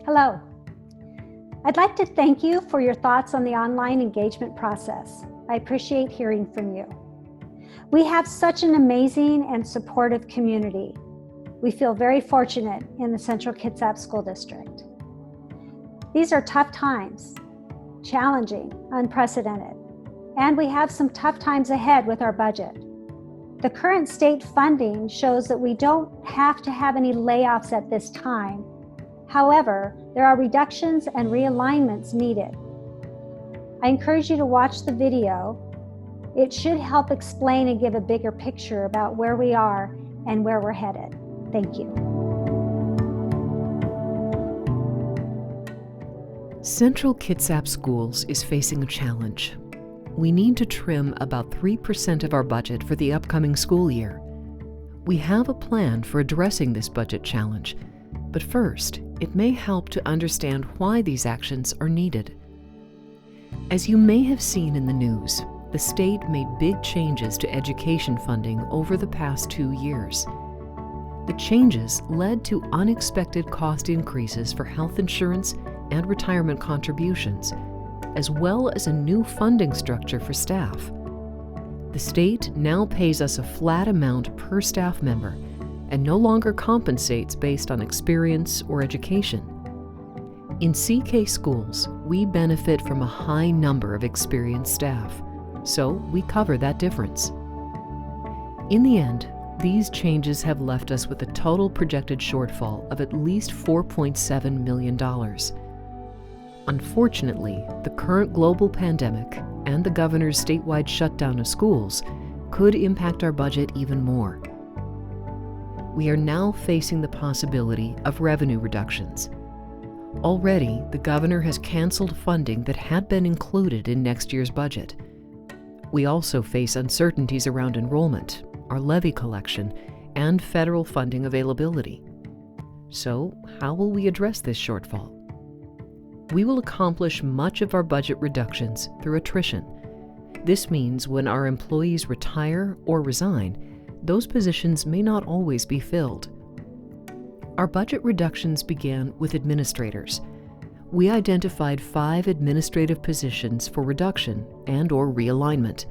Hello. I'd like to thank you for your thoughts on the online engagement process. I appreciate hearing from you. We have such an amazing and supportive community. We feel very fortunate in the Central Kitsap School District. These are tough times, challenging, unprecedented, and we have some tough times ahead with our budget. The current state funding shows that we don't have to have any layoffs at this time. However, there are reductions and realignments needed. I encourage you to watch the video. It should help explain and give a bigger picture about where we are and where we're headed. Thank you. Central Kitsap Schools is facing a challenge. We need to trim about 3% of our budget for the upcoming school year. We have a plan for addressing this budget challenge, but first, it may help to understand why these actions are needed. As you may have seen in the news, the state made big changes to education funding over the past 2 years. The changes led to unexpected cost increases for health insurance and retirement contributions, as well as a new funding structure for staff. The state now pays us a flat amount per staff member and no longer compensates based on experience or education. In CK schools, we benefit from a high number of experienced staff, so we cover that difference. In the end, these changes have left us with a total projected shortfall of at least $4.7 million. Unfortunately, the current global pandemic and the governor's statewide shutdown of schools could impact our budget even more. We are now facing the possibility of revenue reductions. Already, the governor has canceled funding that had been included in next year's budget. We also face uncertainties around enrollment, our levy collection, and federal funding availability. So, how will we address this shortfall? We will accomplish much of our budget reductions through attrition. This means when our employees retire or resign, those positions may not always be filled. Our budget reductions began with administrators. We identified 5 administrative positions for reduction and/or realignment.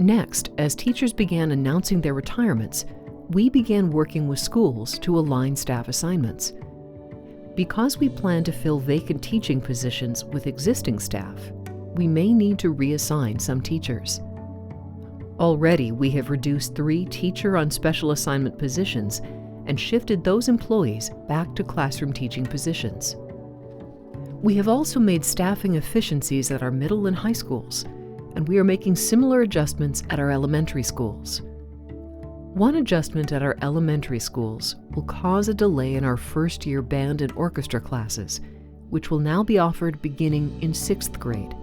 Next, as teachers began announcing their retirements, we began working with schools to align staff assignments. Because we plan to fill vacant teaching positions with existing staff, we may need to reassign some teachers. Already, we have reduced 3 teacher on special assignment positions and shifted those employees back to classroom teaching positions. We have also made staffing efficiencies at our middle and high schools, and we are making similar adjustments at our elementary schools. One adjustment at our elementary schools will cause a delay in our first-year band and orchestra classes, which will now be offered beginning in 6th grade.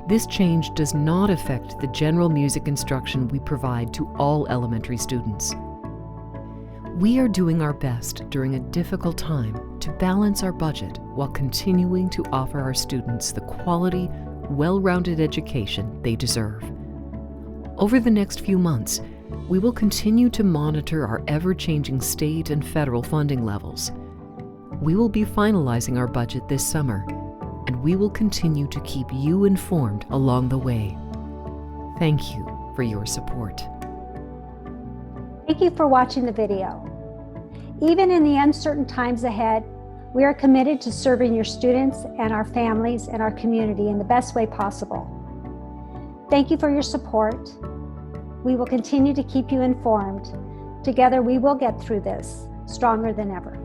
This change does not affect the general music instruction we provide to all elementary students. We are doing our best during a difficult time to balance our budget while continuing to offer our students the quality, well-rounded education they deserve. Over the next few months, we will continue to monitor our ever-changing state and federal funding levels. We will be finalizing our budget this summer, and we will continue to keep you informed along the way. Thank you for your support. Thank you for watching the video. Even in the uncertain times ahead, we are committed to serving your students and our families and our community in the best way possible. Thank you for your support. We will continue to keep you informed. Together, we will get through this stronger than ever.